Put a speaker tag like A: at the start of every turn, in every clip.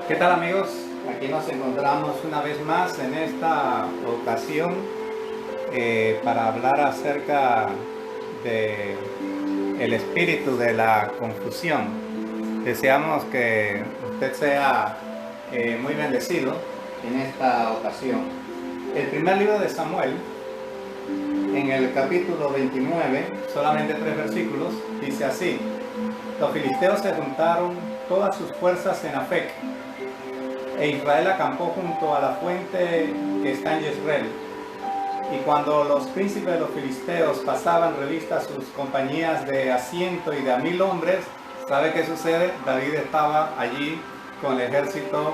A: ¿Qué tal, amigos? Aquí nos encontramos una vez más en esta ocasión para hablar acerca de el espíritu de la confusión. Deseamos que usted sea muy bendecido en esta ocasión. El primer libro de Samuel, en el capítulo 29, solamente 3 versículos, dice así: los filisteos se juntaron todas sus fuerzas en Afec, e Israel acampó junto a la fuente que está en Jezreel. Y cuando los príncipes de los filisteos pasaban revista a sus compañías de a 100 y de a 1000 hombres, ¿sabe qué sucede? David estaba allí con el ejército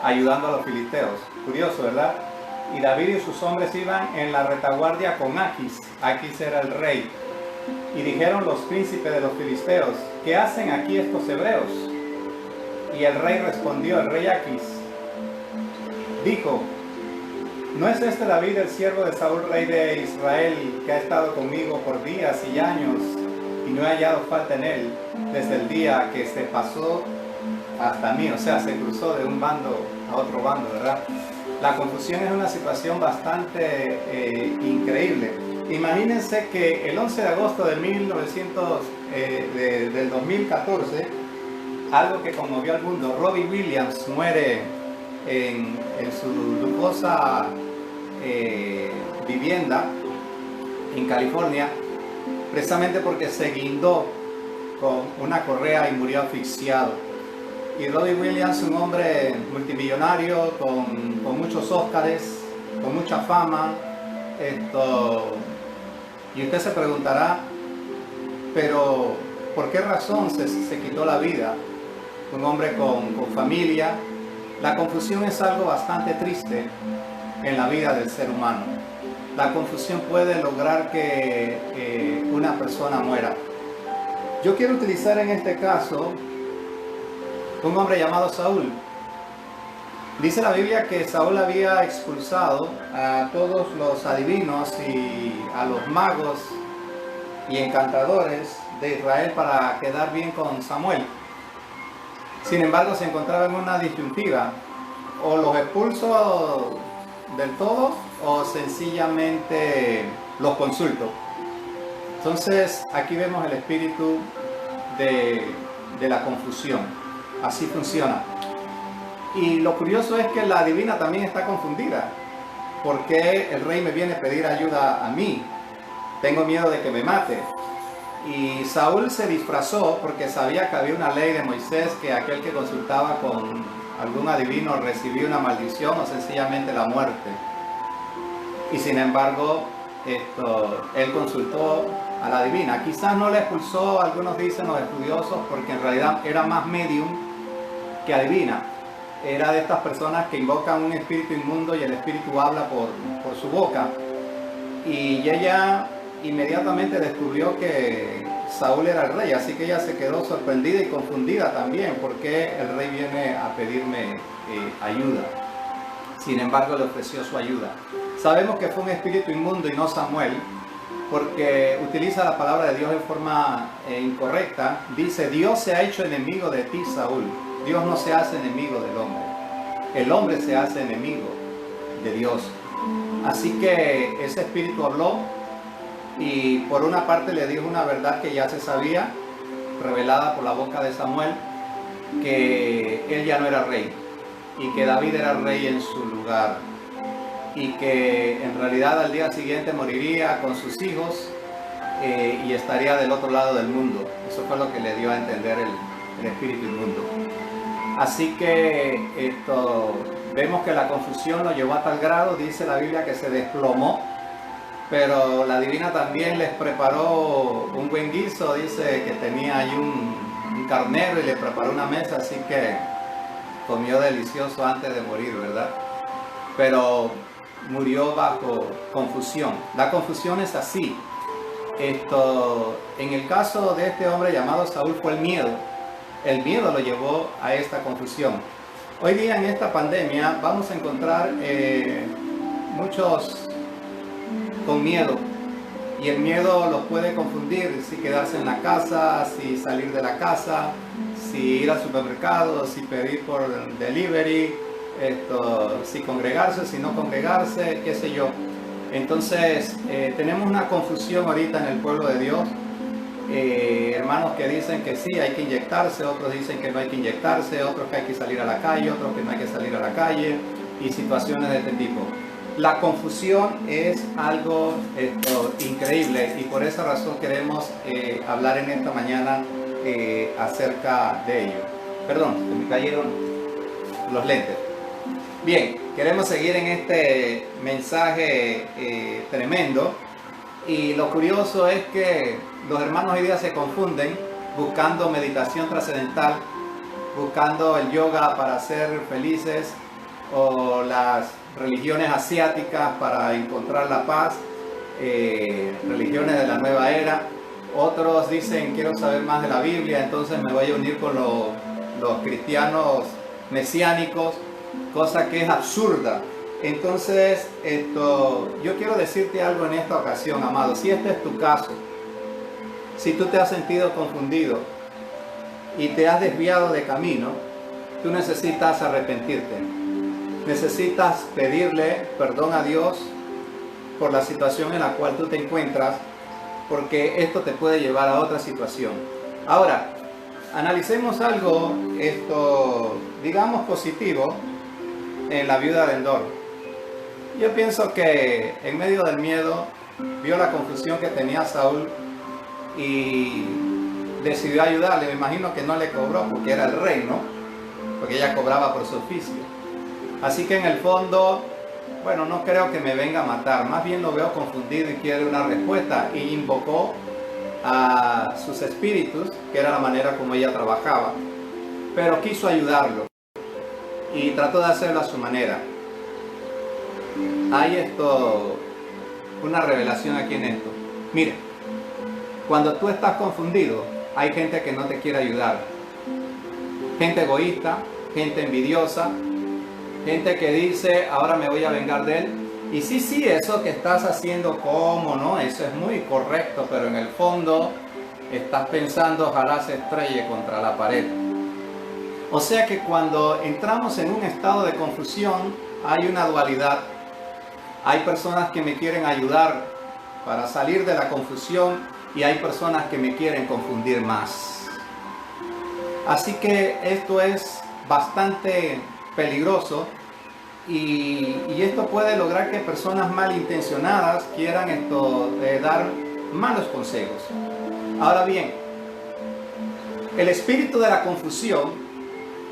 A: ayudando a los filisteos. Curioso, ¿verdad? Y David y sus hombres iban en la retaguardia con Aquis. Aquis era el rey. Y dijeron los príncipes de los filisteos: ¿qué hacen aquí estos hebreos? Y el rey respondió, el rey Aquis dijo: ¿no es este David el siervo de Saúl, rey de Israel, que ha estado conmigo por días y años, y no he hallado falta en él desde el día que se pasó hasta mí? O sea, se cruzó de un bando a otro bando, ¿verdad? La confusión es una situación bastante increíble. Imagínense que el 11 de agosto de del 2014, algo que conmovió al mundo, Robbie Williams muere en su lujosa vivienda en California, precisamente porque se guindó con una correa y murió asfixiado. Y Robbie Williams, un hombre multimillonario con muchos Óscares, con mucha fama, y usted se preguntará, pero ¿por qué razón se quitó la vida? Un hombre con familia. La confusión es algo bastante triste en la vida del ser humano. La confusión puede lograr que una persona muera. Yo quiero utilizar en este caso un hombre llamado Saúl. Dice la Biblia que Saúl había expulsado a todos los adivinos y a los magos y encantadores de Israel para quedar bien con Samuel. Sin embargo, se encontraba en una disyuntiva: o los expulso del todo o sencillamente los consulto. Entonces aquí vemos el espíritu de la confusión. Así funciona. Y lo curioso es que la adivina también está confundida. ¿Por qué el rey me viene a pedir ayuda a mí? Tengo miedo de que me mate. Y Saúl se disfrazó porque sabía que había una ley de Moisés que aquel que consultaba con algún adivino recibía una maldición o sencillamente la muerte. Y sin embargo, él consultó a la adivina. Quizás no le expulsó, algunos dicen los estudiosos, porque en realidad era más medium que adivina. Era de estas personas que invocan un espíritu inmundo y el espíritu habla por su boca. Y ella inmediatamente descubrió que Saúl era el rey, así que ella se quedó sorprendida y confundida también, porque el rey viene a pedirme ayuda. Sin embargo, le ofreció su ayuda. Sabemos que fue un espíritu inmundo y no Samuel, porque utiliza la palabra de Dios en forma incorrecta. Dice: Dios se ha hecho enemigo de ti, Saúl. Dios no se hace enemigo del hombre. El hombre se hace enemigo de Dios. Así que ese espíritu habló y por una parte le dijo una verdad que ya se sabía, revelada por la boca de Samuel, que él ya no era rey y que David era rey en su lugar, y que en realidad al día siguiente moriría con sus hijos y estaría del otro lado del mundo. Eso fue lo que le dio a entender el espíritu inmundo. Así que vemos que la confusión lo llevó a tal grado, dice la Biblia, que se desplomó. Pero la divina también les preparó un buen guiso, dice que tenía ahí un carnero y le preparó una mesa, así que comió delicioso antes de morir, ¿verdad? Pero murió bajo confusión. La confusión es así. En el caso de este hombre llamado Saúl fue el miedo. El miedo lo llevó a esta confusión. Hoy día en esta pandemia vamos a encontrar muchos con miedo, Y el miedo los puede confundir, si quedarse en la casa, si salir de la casa, si ir al supermercado, si pedir por delivery, si congregarse, si no congregarse, qué sé yo. Entonces tenemos una confusión ahorita en el pueblo de Dios. Hermanos que dicen que sí, hay que inyectarse, otros dicen que no hay que inyectarse, otros que hay que salir a la calle, otros que no hay que salir a la calle, y situaciones de este tipo. La confusión es algo increíble, y por esa razón queremos hablar en esta mañana acerca de ello. Perdón, se me cayeron los lentes. Bien, queremos seguir en este mensaje tremendo, y lo curioso es que los hermanos hoy día se confunden buscando meditación trascendental, buscando el yoga para ser felices, o las religiones asiáticas para encontrar la paz, religiones de la nueva era. Otros dicen, quiero saber más de la Biblia, entonces me voy a unir con los cristianos mesiánicos, cosa que es absurda. Entonces, yo quiero decirte algo en esta ocasión, amado. Si este es tu caso, si tú te has sentido confundido y te has desviado de camino, tú necesitas arrepentirte. Necesitas pedirle perdón a Dios por la situación en la cual tú te encuentras, porque esto te puede llevar a otra situación. Ahora, analicemos algo, digamos positivo, en la viuda de Endor. Yo pienso que en medio del miedo vio la confusión que tenía Saúl y decidió ayudarle. Me imagino que no le cobró porque era el rey, ¿no? Porque ella cobraba por su oficio. Así que en el fondo, bueno, no creo que me venga a matar, más bien lo veo confundido y quiere una respuesta, y invocó a sus espíritus, que era la manera como ella trabajaba, pero quiso ayudarlo y trató de hacerlo a su manera. Hay una revelación aquí en esto. Mire, cuando tú estás confundido, hay gente que no te quiere ayudar, gente egoísta, gente envidiosa, gente que dice, ahora me voy a vengar de él. Y sí, eso que estás haciendo, ¿cómo no? Eso es muy correcto, pero en el fondo estás pensando, ojalá se estrelle contra la pared. O sea que cuando entramos en un estado de confusión, hay una dualidad. Hay personas que me quieren ayudar para salir de la confusión, y hay personas que me quieren confundir más. Así que esto es bastante peligroso, y esto puede lograr que personas malintencionadas quieran dar malos consejos. Ahora bien, el espíritu de la confusión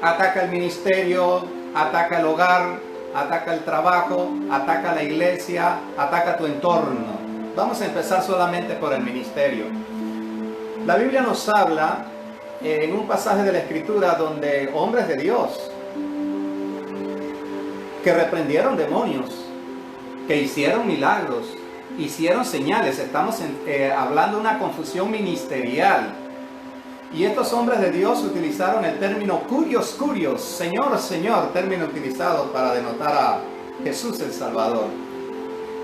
A: ataca el ministerio, ataca el hogar, ataca el trabajo, ataca la iglesia, ataca tu entorno. Vamos a empezar solamente por el ministerio. La Biblia nos habla en un pasaje de la Escritura donde hombres de Dios que reprendieron demonios, que hicieron milagros, hicieron señales. Estamos hablando de una confusión ministerial. Y estos hombres de Dios utilizaron el término curios, Señor, Señor, término utilizado para denotar a Jesús el Salvador.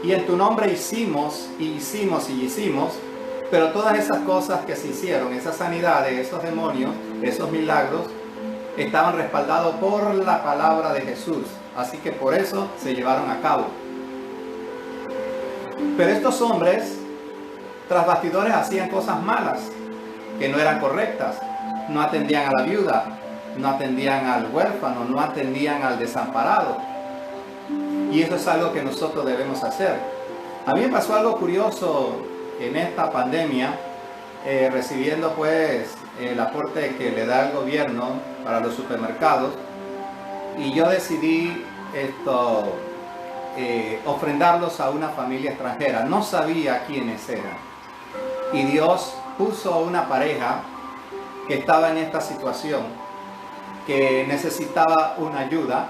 A: Y en tu nombre hicimos, pero todas esas cosas que se hicieron, esas sanidades, esos demonios, esos milagros, estaban respaldados por la palabra de Jesús. Así que por eso se llevaron a cabo. Pero estos hombres, tras bastidores, hacían cosas malas, que no eran correctas. No atendían a la viuda, no atendían al huérfano, no atendían al desamparado. Y eso es algo que nosotros debemos hacer. A mí me pasó algo curioso en esta pandemia, recibiendo pues el aporte que le da el gobierno para los supermercados. Y yo decidí ofrendarlos a una familia extranjera. No sabía quiénes eran. Y Dios puso una pareja que estaba en esta situación, que necesitaba una ayuda.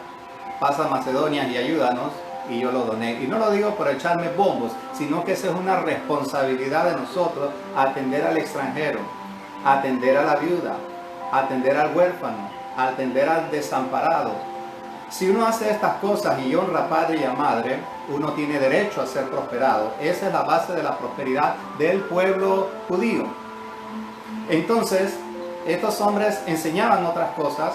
A: Pasa a Macedonia y ayúdanos. Y yo lo doné. Y no lo digo por echarme bombos, sino que esa es una responsabilidad de nosotros, atender al extranjero, atender a la viuda, atender al huérfano, atender al desamparado. Si uno hace estas cosas y honra a padre y a madre, uno tiene derecho a ser prosperado. Esa es la base de la prosperidad del pueblo judío. Entonces, estos hombres enseñaban otras cosas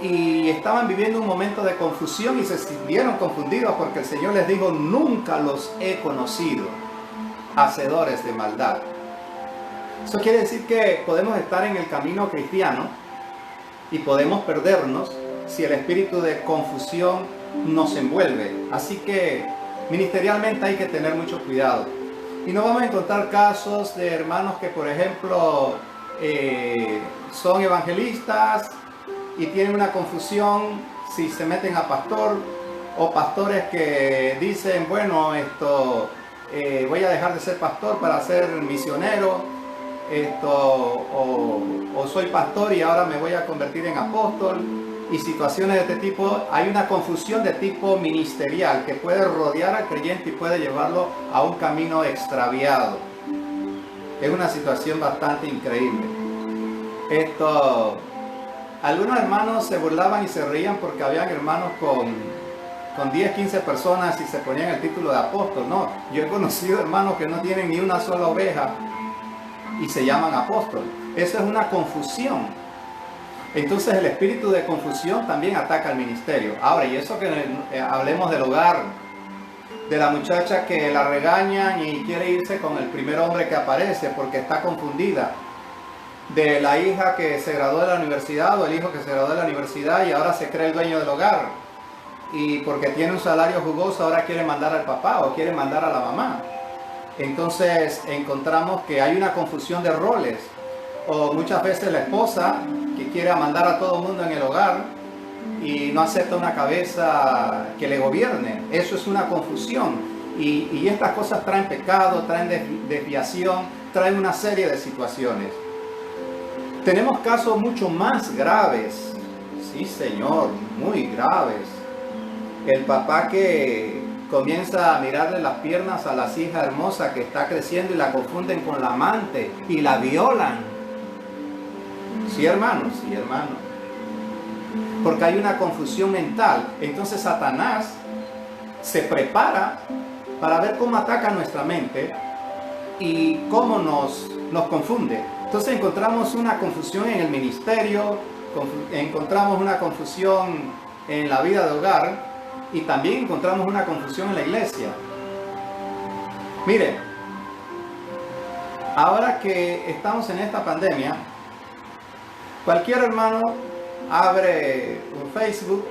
A: y estaban viviendo un momento de confusión y se sintieron confundidos porque el Señor les dijo: nunca los he conocido, hacedores de maldad. Eso quiere decir que podemos estar en el camino cristiano y podemos perdernos si el espíritu de confusión nos envuelve. Así que ministerialmente hay que tener mucho cuidado. Y no vamos a encontrar casos de hermanos que, por ejemplo, son evangelistas y tienen una confusión si se meten a pastor, o pastores que dicen: bueno, voy a dejar de ser pastor para ser misionero, o soy pastor y ahora me voy a convertir en apóstol. Y situaciones de este tipo. Hay una confusión de tipo ministerial que puede rodear al creyente y puede llevarlo a un camino extraviado. Es una situación bastante increíble. Algunos hermanos se burlaban y se reían porque habían hermanos con 10, 15 personas y se ponían el título de apóstol. No, yo he conocido hermanos que no tienen ni una sola oveja y se llaman apóstol. Eso es una confusión. Entonces el espíritu de confusión también ataca al ministerio. Ahora, y eso que hablemos del hogar, de la muchacha que la regañan y quiere irse con el primer hombre que aparece porque está confundida, de la hija que se graduó de la universidad o el hijo que se graduó de la universidad y ahora se cree el dueño del hogar, y porque tiene un salario jugoso ahora quiere mandar al papá o quiere mandar a la mamá. Entonces encontramos que hay una confusión de roles, o muchas veces la esposa que quiere mandar a todo el mundo en el hogar y no acepta una cabeza que le gobierne. Eso es una confusión, y estas cosas traen pecado, traen desviación, traen una serie de situaciones. Tenemos casos mucho más graves, sí señor, muy graves. El papá que comienza a mirarle las piernas a la hija hermosa que está creciendo y la confunden con la amante y la violan. Sí, hermanos, sí, hermanos. Porque hay una confusión mental. Entonces Satanás se prepara para ver cómo ataca nuestra mente y cómo nos confunde. Entonces encontramos una confusión en el ministerio, encontramos una confusión en la vida de hogar y también encontramos una confusión en la iglesia. Miren, ahora que estamos en esta pandemia, cualquier hermano abre un Facebook,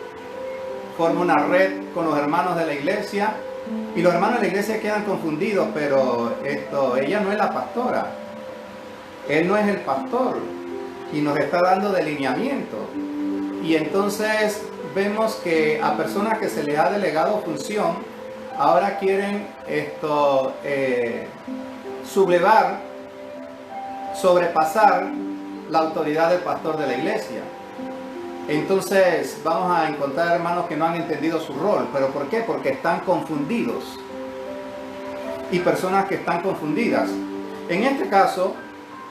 A: forma una red con los hermanos de la iglesia y los hermanos de la iglesia quedan confundidos, pero ella no es la pastora, él no es el pastor y nos está dando delineamiento. Y entonces vemos que a personas que se les ha delegado función ahora quieren sublevar, sobrepasar la autoridad del pastor de la iglesia. Entonces vamos a encontrar hermanos que no han entendido su rol. ¿Pero por qué? Porque están confundidos. Y personas que están confundidas. En este caso,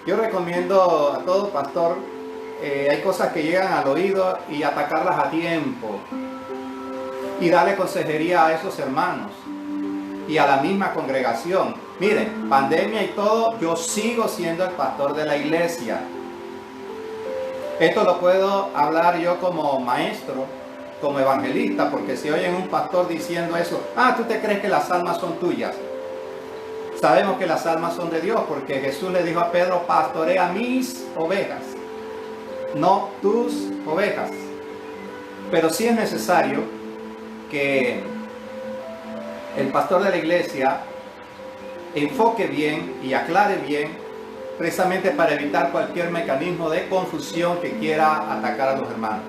A: yo recomiendo a todo pastor, hay cosas que llegan al oído y atacarlas a tiempo. Y darle consejería a esos hermanos y a la misma congregación. Miren, pandemia y todo, yo sigo siendo el pastor de la iglesia. Esto lo puedo hablar yo como maestro, como evangelista, porque si oyen un pastor diciendo eso: ¿tú te crees que las almas son tuyas? Sabemos que las almas son de Dios, porque Jesús le dijo a Pedro: pastorea mis ovejas, no tus ovejas. Pero sí es necesario que el pastor de la iglesia enfoque bien y aclare bien, precisamente para evitar cualquier mecanismo de confusión que quiera atacar a los hermanos.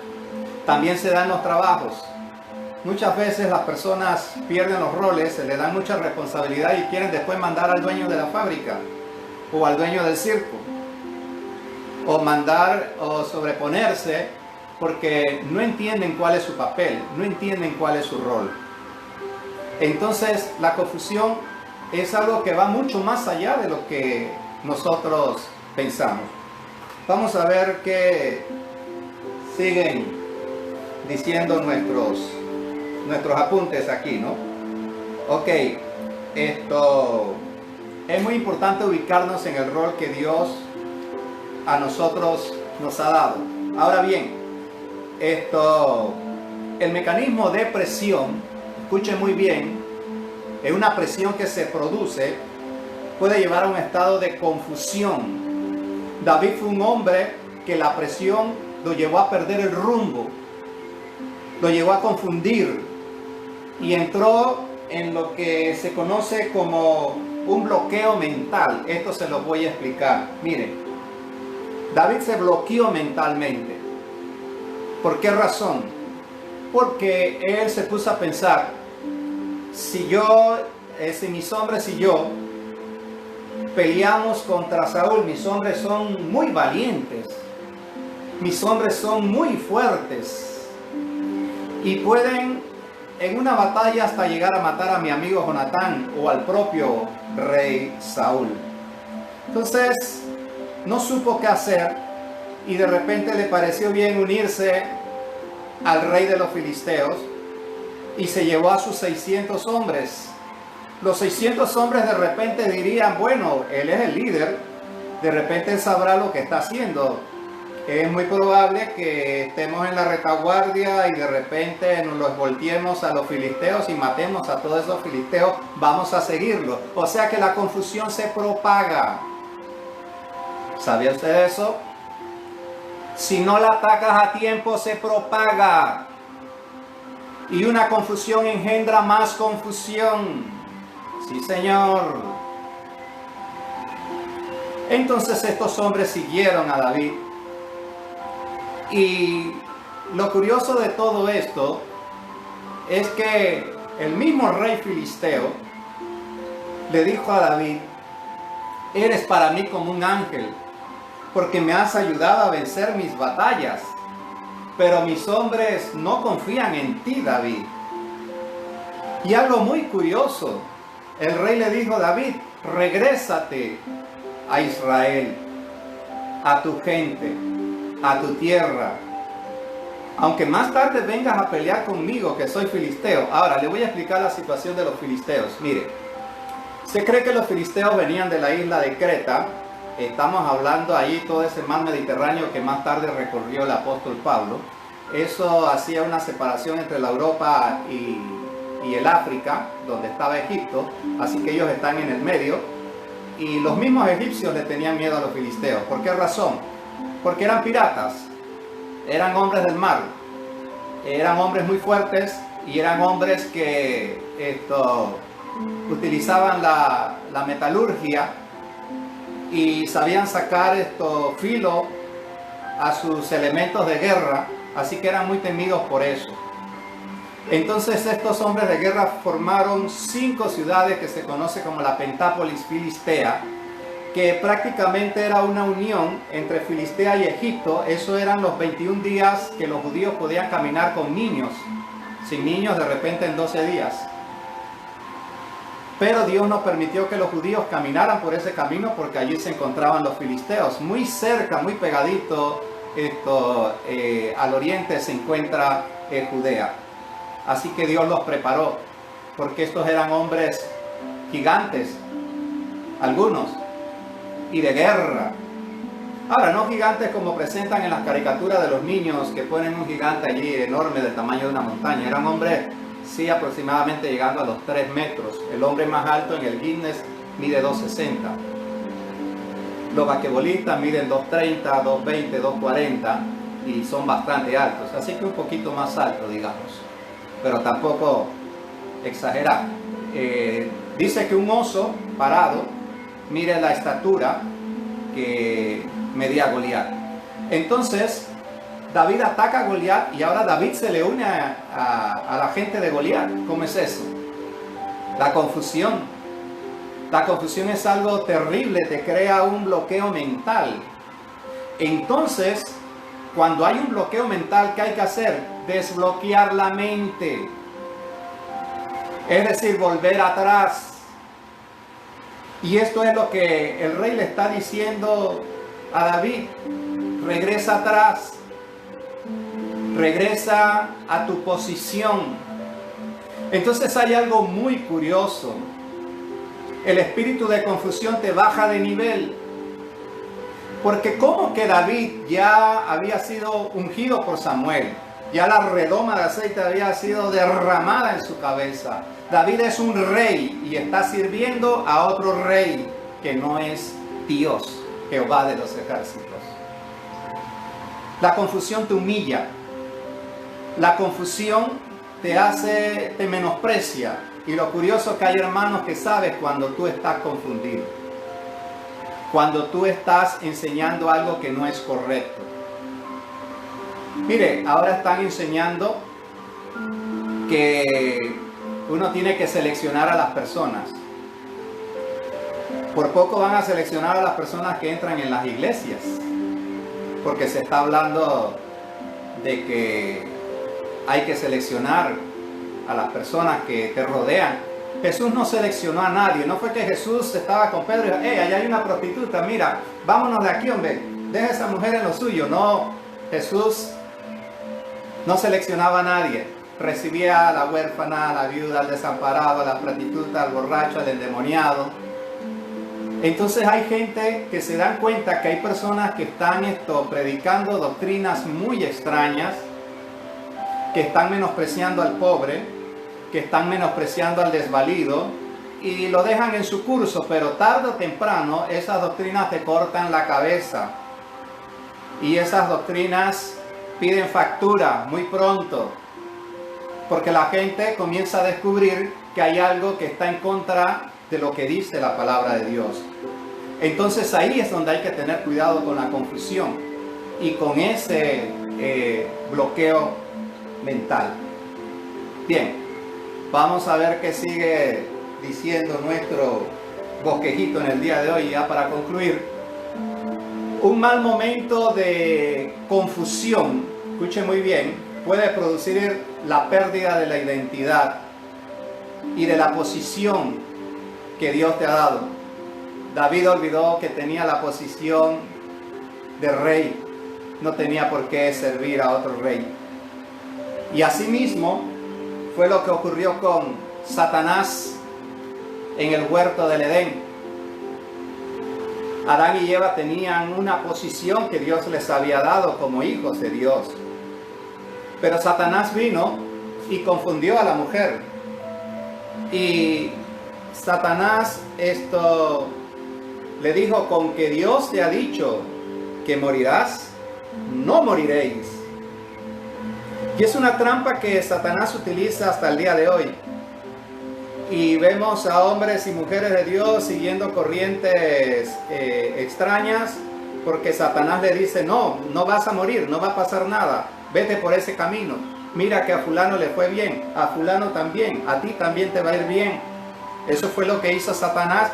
A: También se dan los trabajos. Muchas veces las personas pierden los roles, se les dan mucha responsabilidad y quieren después mandar al dueño de la fábrica o al dueño del circo, o mandar o sobreponerse porque no entienden cuál es su papel, no entienden cuál es su rol. Entonces la confusión es algo que va mucho más allá de lo que nosotros pensamos. Vamos a ver qué siguen diciendo nuestros apuntes aquí, ¿no? Ok, esto es muy importante ubicarnos en el rol que Dios a nosotros nos ha dado. Ahora bien, el mecanismo de presión, escuchen muy bien, es una presión que se produce, puede llevar a un estado de confusión. David fue un hombre que la presión lo llevó a perder el rumbo, lo llevó a confundir y entró en lo que se conoce como un bloqueo mental. Esto se lo voy a explicar. Miren, David se bloqueó mentalmente. ¿Por qué razón? Porque él se puso a pensar, si mis hombres y yo peleamos contra Saúl, mis hombres son muy valientes, mis hombres son muy fuertes y pueden en una batalla hasta llegar a matar a mi amigo Jonatán o al propio rey Saúl. Entonces no supo qué hacer y de repente le pareció bien unirse al rey de los filisteos y se llevó a sus 600 hombres. Los 600 hombres de repente dirían, bueno, él es el líder, de repente él sabrá lo que está haciendo. Es muy probable que estemos en la retaguardia y de repente nos los volteemos a los filisteos y matemos a todos esos filisteos, vamos a seguirlo. O sea que la confusión se propaga. ¿Sabía usted eso? Si no la atacas a tiempo, se propaga. Y una confusión engendra más confusión. Sí, señor. Entonces estos hombres siguieron a David. Y lo curioso de todo esto es que el mismo rey filisteo le dijo a David, eres para mí como un ángel, porque me has ayudado a vencer mis batallas. Pero mis hombres no confían en ti, David. Y algo muy curioso, el rey le dijo a David, regrésate a Israel, a tu gente, a tu tierra. Aunque más tarde vengas a pelear conmigo, que soy filisteo. Ahora, le voy a explicar la situación de los filisteos. Mire, se cree que los filisteos venían de la isla de Creta. Estamos hablando ahí todo ese mar Mediterráneo que más tarde recorrió el apóstol Pablo. Eso hacía una separación entre la Europa y el África, donde estaba Egipto. Así que ellos están en el medio. Y los mismos egipcios le tenían miedo a los filisteos. ¿Por qué razón? Porque eran piratas, eran hombres del mar, eran hombres muy fuertes y eran hombres que utilizaban la metalurgia y sabían sacar filo a sus elementos de guerra, así que eran muy temidos por eso. Entonces estos hombres de guerra formaron 5 ciudades que se conoce como la Pentápolis Filistea, que prácticamente era una unión entre Filistea y Egipto. Eso eran los 21 días que los judíos podían caminar con niños, sin niños de repente en 12 días. Pero Dios no permitió que los judíos caminaran por ese camino porque allí se encontraban los filisteos. Muy cerca, muy pegadito al oriente se encuentra Judea. Así que Dios los preparó porque estos eran hombres gigantes, algunos, y de guerra. Ahora, no gigantes como presentan en las caricaturas de los niños que ponen un gigante allí enorme del tamaño de una montaña. Eran hombres, sí, aproximadamente llegando a los 3 metros. El hombre más alto en el Guinness mide 2,60. Los basquetbolistas miden 2,30, 2,20, 2,40 y son bastante altos. Así que un poquito más alto, digamos. Pero tampoco exagerar. Dice que un oso parado mire la estatura que medía Goliat. Entonces David ataca a Goliat y ahora David se le une a la gente de Goliat. ¿Cómo es eso? La confusión. La confusión es algo terrible, te crea un bloqueo mental. Entonces, cuando hay un bloqueo mental, ¿qué hay que hacer? Desbloquear la mente. Es decir, volver atrás. Y esto es lo que el rey le está diciendo a David. Regresa atrás. regresa a tu posición. Entonces hay algo muy curioso. El espíritu de confusión te baja de nivel. Porque como que David ya había sido ungido por Samuel, ya la redoma de aceite había sido derramada en su cabeza. David es un rey y está sirviendo a otro rey que no es Dios, Jehová de los ejércitos. La confusión te humilla. La confusión te menosprecia. Y lo curioso es que hay hermanos que sabes cuando tú estás confundido. Cuando tú estás enseñando algo que no es correcto. Mire, ahora están enseñando que uno tiene que seleccionar a las personas. Por poco van a seleccionar a las personas que entran en las iglesias. Porque se está hablando de que hay que seleccionar a las personas que te rodean. Jesús no seleccionó a nadie. No fue que Jesús estaba con Pedro y dijo, hey, allá hay una prostituta, mira, vámonos de aquí, hombre, deja a esa mujer en lo suyo. No, Jesús no seleccionaba a nadie. Recibía a la huérfana, a la viuda, al desamparado, a la prostituta, al borracho, al endemoniado. Entonces hay gente que se dan cuenta que hay personas que están predicando doctrinas muy extrañas, que están menospreciando al pobre, que están menospreciando al desvalido y lo dejan en su curso, pero tarde o temprano esas doctrinas te cortan la cabeza y esas doctrinas piden factura muy pronto, porque la gente comienza a descubrir que hay algo que está en contra de lo que dice la palabra de Dios. Entonces ahí es donde hay que tener cuidado con la confusión y con ese bloqueo mental. Bien. Vamos a ver qué sigue diciendo nuestro bosquejito en el día de hoy, ya para concluir. Un mal momento de confusión, escuche muy bien, puede producir la pérdida de la identidad y de la posición que Dios te ha dado. David olvidó que tenía la posición de rey, no tenía por qué servir a otro rey. Y asimismo, fue lo que ocurrió con Satanás en el huerto del Edén. Adán y Eva tenían una posición que Dios les había dado como hijos de Dios. Pero Satanás vino y confundió a la mujer. Y Satanás le dijo, con que Dios te ha dicho que morirás, no moriréis. Y es una trampa que Satanás utiliza hasta el día de hoy. Y vemos a hombres y mujeres de Dios siguiendo corrientes extrañas, porque Satanás le dice, no vas a morir, no va a pasar nada, vete por ese camino. Mira que a fulano le fue bien, a fulano también, a ti también te va a ir bien. Eso fue lo que hizo Satanás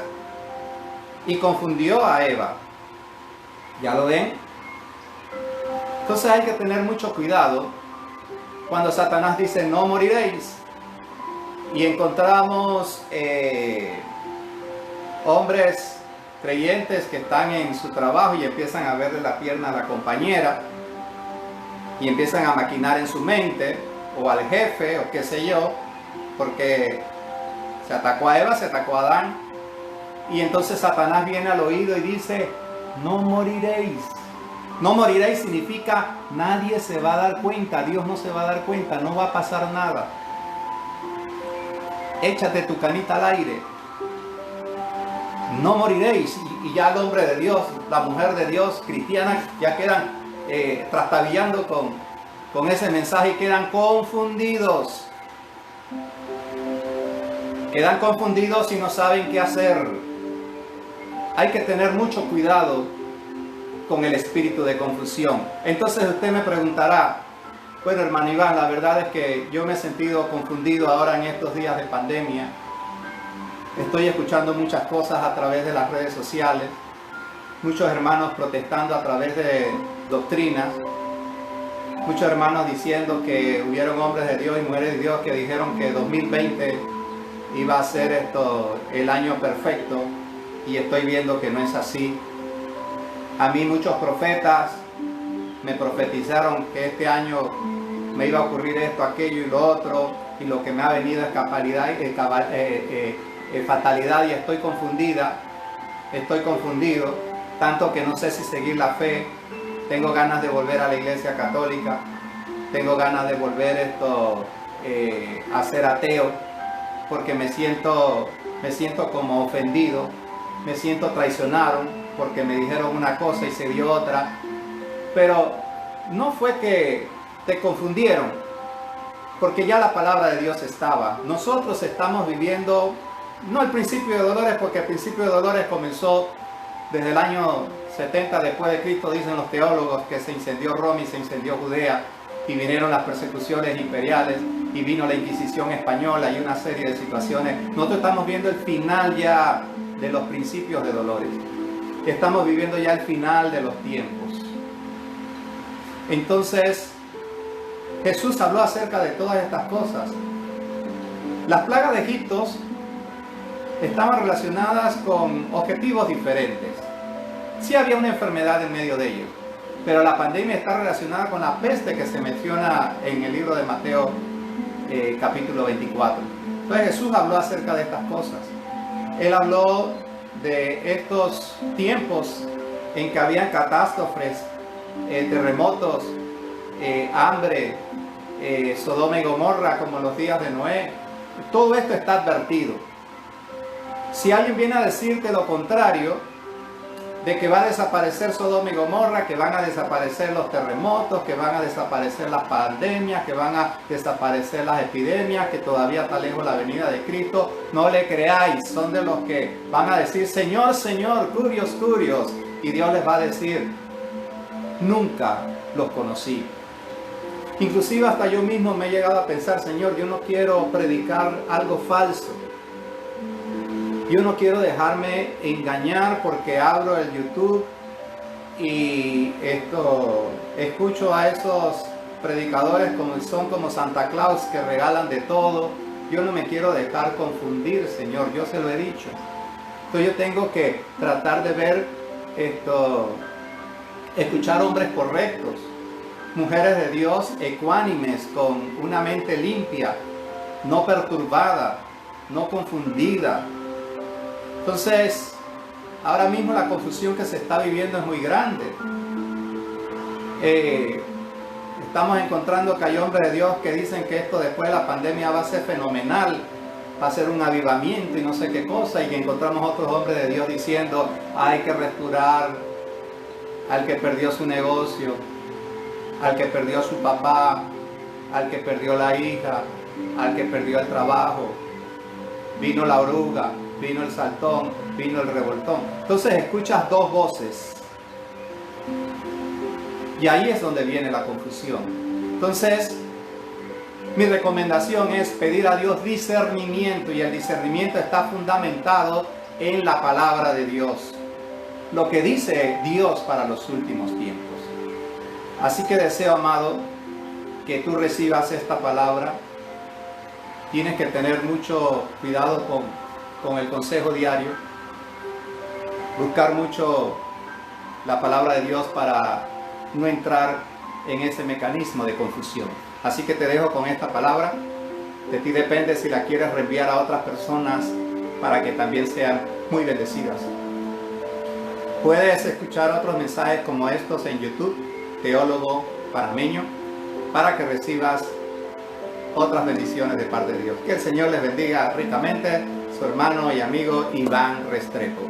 A: y confundió a Eva. ¿Ya lo ven? Entonces hay que tener mucho cuidado cuando Satanás dice no moriréis. Y encontramos hombres creyentes que están en su trabajo y empiezan a verle la pierna a la compañera y empiezan a maquinar en su mente, o al jefe, o qué sé yo, porque se atacó a Eva, se atacó a Adán, y entonces Satanás viene al oído y dice no moriréis. No moriréis significa nadie se va a dar cuenta, Dios no se va a dar cuenta, no va a pasar nada. Échate tu canita al aire. No moriréis. Y ya el hombre de Dios, la mujer de Dios cristiana, ya quedan trastabillando con ese mensaje y quedan confundidos. Quedan confundidos y no saben qué hacer. Hay que tener mucho cuidado con el espíritu de confusión. Entonces usted me preguntará, bueno, hermano Iván, la verdad es que yo me he sentido confundido ahora en estos días de pandemia. Estoy escuchando muchas cosas a través de las redes sociales, muchos hermanos protestando a través de doctrinas, muchos hermanos diciendo que hubieron hombres de Dios y mujeres de Dios que dijeron que 2020 iba a ser el año perfecto, y estoy viendo que no es así. A mí muchos profetas me profetizaron que este año me iba a ocurrir esto, aquello y lo otro, y lo que me ha venido es fatalidad, y estoy confundido, tanto que no sé si seguir la fe. Tengo ganas de volver a la iglesia católica, tengo ganas de volver a ser ateo, porque me siento como ofendido, me siento traicionado, porque me dijeron una cosa y se dio otra. Pero no fue que te confundieron, porque ya la palabra de Dios estaba. Nosotros estamos viviendo, no el principio de dolores, porque el principio de dolores comenzó desde el año 70 después de Cristo, dicen los teólogos, que se incendió Roma y se incendió Judea, y vinieron las persecuciones imperiales, y vino la Inquisición española y una serie de situaciones. Nosotros estamos viendo el final ya de los principios de dolores. Estamos viviendo ya el final de los tiempos. Entonces, Jesús habló acerca de todas estas cosas. Las plagas de Egipto estaban relacionadas con objetivos diferentes. Sí había una enfermedad en medio de ellos, pero la pandemia está relacionada con la peste que se menciona en el libro de Mateo capítulo 24. Entonces Jesús habló acerca de estas cosas. Él habló de estos tiempos en que habían catástrofes, terremotos, hambre, Sodoma y Gomorra como los días de Noé. Todo esto está advertido. Si alguien viene a decirte lo contrario, de que va a desaparecer Sodoma y Gomorra, que van a desaparecer los terremotos, que van a desaparecer las pandemias, que van a desaparecer las epidemias, que todavía está lejos la venida de Cristo, no le creáis. Son de los que van a decir, Señor, Señor, curios, curios. Y Dios les va a decir, nunca los conocí. Inclusive hasta yo mismo me he llegado a pensar, Señor, yo no quiero predicar algo falso. Yo no quiero dejarme engañar porque abro el YouTube y escucho a esos predicadores son como Santa Claus, que regalan de todo. Yo no me quiero dejar confundir, Señor, yo se lo he dicho. Entonces yo tengo que tratar de ver escuchar hombres correctos, mujeres de Dios ecuánimes, con una mente limpia, no perturbada, no confundida. Entonces, ahora mismo la confusión que se está viviendo es muy grande. Estamos encontrando que hay hombres de Dios que dicen que esto después de la pandemia va a ser fenomenal, va a ser un avivamiento y no sé qué cosa, y que encontramos otros hombres de Dios diciendo hay que restaurar al que perdió su negocio, al que perdió su papá, al que perdió la hija, al que perdió el trabajo. Vino la oruga, vino el saltón, vino el revoltón. Entonces escuchas dos voces. Y ahí es donde viene la confusión. Entonces, mi recomendación es pedir a Dios discernimiento, y el discernimiento está fundamentado en la palabra de Dios. Lo que dice Dios para los últimos tiempos. Así que deseo, amado, que tú recibas esta palabra. Tienes que tener mucho cuidado con el consejo diario. Buscar mucho la palabra de Dios para no entrar en ese mecanismo de confusión. Así que te dejo con esta palabra. De ti depende si la quieres reenviar a otras personas para que también sean muy bendecidas. Puedes escuchar otros mensajes como estos en YouTube, Teólogo Panameño, para que recibas otras bendiciones de parte de Dios. Que el Señor les bendiga ricamente. Su hermano y amigo Iván Restrepo.